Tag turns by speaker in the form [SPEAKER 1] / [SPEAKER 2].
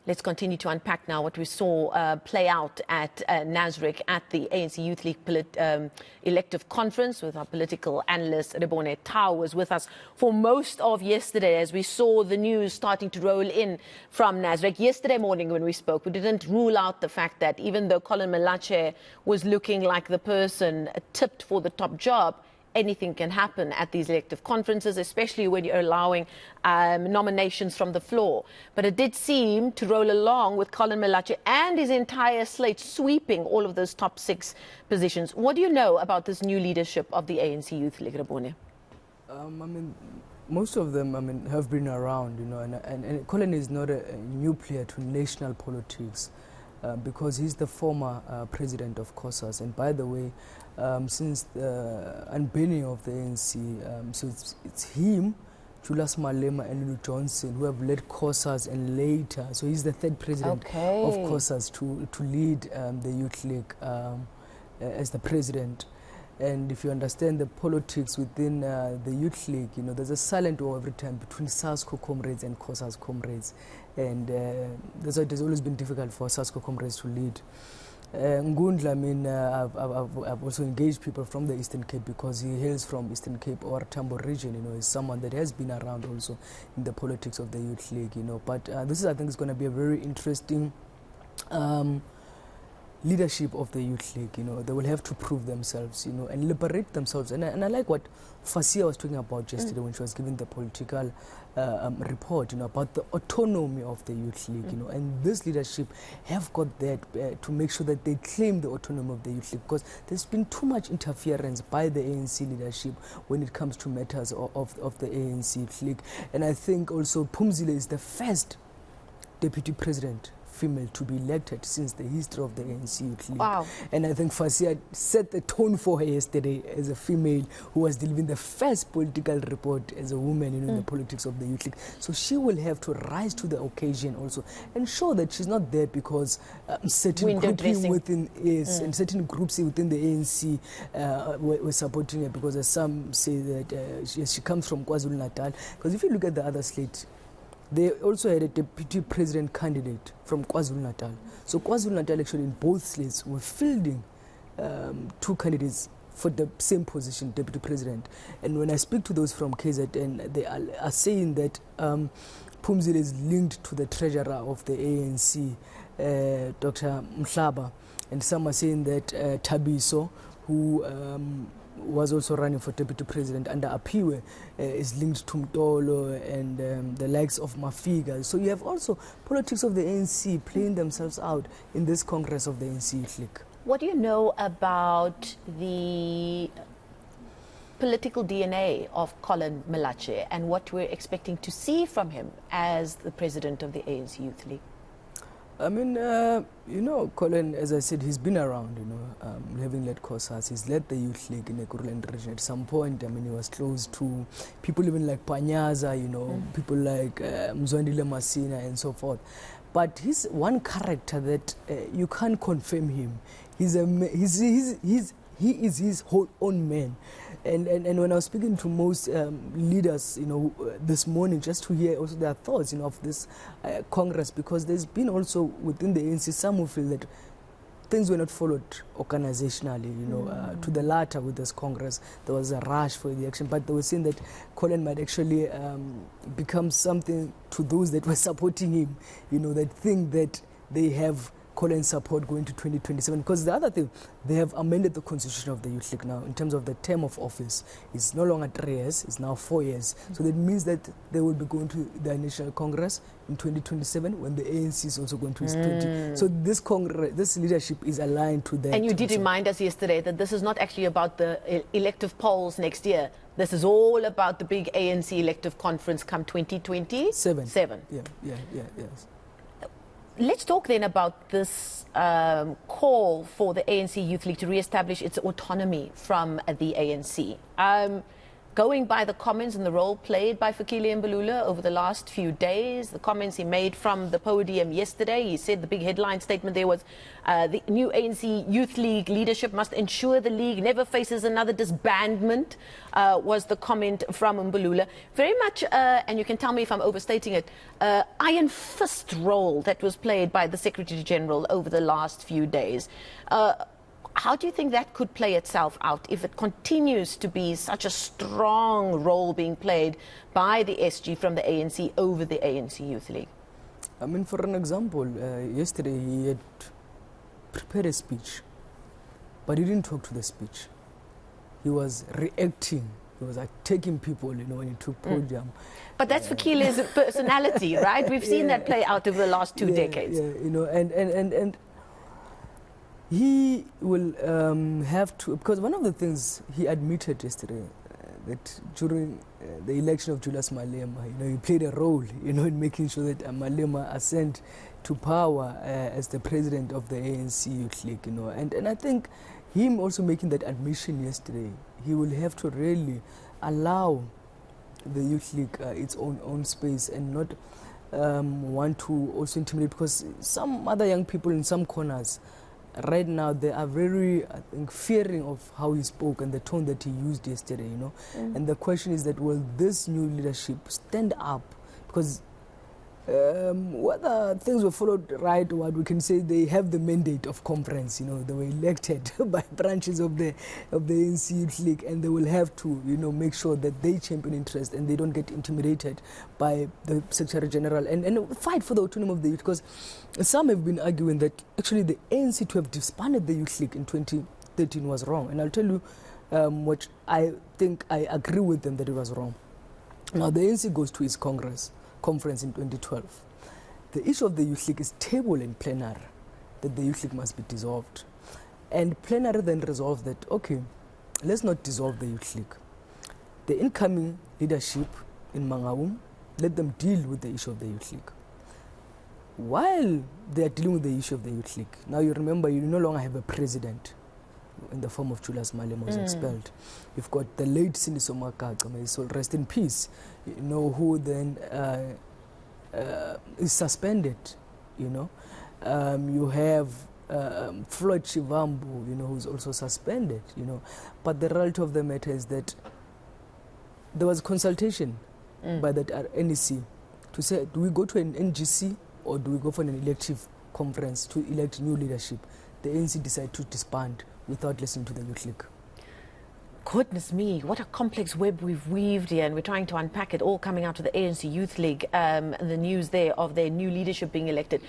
[SPEAKER 1] Let's continue to unpack now what we saw play out at Nasrec at the ANC Youth League elective conference with our political analyst Rebone Tau was with us for most of yesterday as we saw the news starting to roll in from Nasrec. Yesterday morning when we spoke, we didn't rule out the fact that even though Colin Malache was looking like the person tipped for the top job, anything can happen at these elective conferences, especially when you're allowing nominations from the floor. But it did seem to roll along with Colin Malache and his entire slate sweeping all of those top 6 positions. What do you know about this new leadership of the ANC Youth League, Rebone?
[SPEAKER 2] Most of them, have been around, and Colin is not a new player to national politics. Because he's the former president of COSAS, and by the way, since the unbanning of the ANC, so it's him, Julius Malema and Lulu Johnson who have led COSAS, and later, so he's the 3rd president of COSAS to lead the Youth League as the president. And if you understand the politics within the Youth League, there's a silent war every time between SASCO comrades and COSAS comrades. And that's why it has always been difficult for SASCO comrades to lead. Ngundla, I've also engaged people from the Eastern Cape because he hails from Eastern Cape or Tambo region, is someone that has been around also in the politics of the Youth League, But this is, I think, is going to be a very interesting leadership of the Youth League. They will have to prove themselves, and liberate themselves. And I like what Fasia was talking about yesterday when she was giving the political report, about the autonomy of the Youth League, and this leadership have got that to make sure that they claim the autonomy of the Youth League, because there's been too much interference by the ANC leadership when it comes to matters of the ANC Youth League. And I think also Phumzile is the first deputy president female to be elected since the history of the ANC Youth League.
[SPEAKER 1] Wow.
[SPEAKER 2] And I think Fasia set the tone for her yesterday as a female who was delivering the first political report as a woman in the politics of the Youth League. So she will have to rise to the occasion also and show that she's not there because certain grouping within and certain groups within the ANC were supporting her, because as some say that she comes from KwaZulu-Natal. Because if you look at the other slate, they also had a deputy president candidate from KwaZulu-Natal. So KwaZulu-Natal actually in both slates were fielding 2 candidates for the same position, deputy president. And when I speak to those from KZN, they are saying that Phumzile is linked to the treasurer of the ANC, Dr. Mhlaba. And some are saying that Thabiso, who was also running for deputy president under Apiwe, is linked to Mtolo and the likes of Mafiga. So you have also politics of the ANC playing themselves out in this Congress of the ANC Youth League.
[SPEAKER 1] What do you know about the political DNA of Colin Malache and what we're expecting to see from him as the president of the ANC Youth League?
[SPEAKER 2] Colin, as I said, he's been around, having led COSAS. He's led the Youth League in the Kuruland region. At some point, he was close to people even like Panyaza, people like Mzwandile Masina and so forth. But he's one character that you can't confirm him. He is his whole own man. And when I was speaking to most leaders, this morning, just to hear also their thoughts, of this Congress, because there's been also within the ANC some who feel that things were not followed organizationally, to the latter with this Congress. There was a rush for the election, but they were saying that Colin might actually become something to those that were supporting him, that think that they have Colin's support going to 2027. Because the other thing, they have amended the constitution of the Youth League now in terms of the term of office. It's no longer 3 years, it's now 4 years. So that means that they will be going to the National Congress in 2027 when the ANC is also going to its 20. So this Congress, this leadership is aligned to that.
[SPEAKER 1] And you did remind us yesterday that this is not actually about the elective polls next year. This is all about the big ANC elective conference come 2027.
[SPEAKER 2] Yes.
[SPEAKER 1] Let's talk then about this call for the ANC Youth League to re-establish its autonomy from the ANC. going by the comments and the role played by Fikile Mbalula over the last few days, the comments he made from the podium yesterday, he said the big headline statement there was the new ANC Youth League leadership must ensure the league never faces another disbandment, was the comment from Mbalula. Very much, and you can tell me if I'm overstating it, iron fist role that was played by the Secretary General over the last few days. How do you think that could play itself out if it continues to be such a strong role being played by the SG from the ANC over the ANC Youth League?
[SPEAKER 2] I mean, for an example, yesterday he had prepared a speech, but he didn't talk to the speech. He was reacting. He was attacking people, when he took podium.
[SPEAKER 1] But that's Fikile's personality, right? We've seen that play out over the last two decades.
[SPEAKER 2] Yeah, and he will have to, because one of the things he admitted yesterday, that during the election of Julius Malema, he played a role, in making sure that Malema ascend to power as the president of the ANC Youth League, and I think him also making that admission yesterday, he will have to really allow the Youth League its own space and not want to also intimidate, because some other young people in some corners right now, they are very, I think, fearing of how he spoke and the tone that he used yesterday, And the question is that, will this new leadership stand up? Because whether things were followed right or what, we can say they have the mandate of conference, they were elected by branches of the ANC Youth League, and they will have to, make sure that they champion interest and they don't get intimidated by the Secretary General and fight for the autonomy of the youth, because some have been arguing that actually the ANC to have disbanded the Youth League in 2013 was wrong, and I'll tell you what I think I agree with them that it was wrong. Now the ANC goes to its conference in 2012. The issue of the Youth League is tabled in plenary that the Youth League must be dissolved. And plenary then resolves that, okay, let's not dissolve the Youth League. The incoming leadership in Mangaung, let them deal with the issue of the Youth League. While they are dealing with the issue of the Youth League, now you remember you no longer have a president in the form of Julius Malema was expelled. You've got the late Sindiso Makaka, may his soul rest in peace, who then is suspended, You have Floyd Shivambu, who's also suspended, But the reality of the matter is that there was consultation by that NEC to say, do we go to an NGC or do we go for an elective conference to elect new leadership? The ANC decided to disband without listening to the Youth League.
[SPEAKER 1] Goodness me, what a complex web we've weaved here, and we're trying to unpack it all coming out of the ANC Youth League, the news there of their new leadership being elected.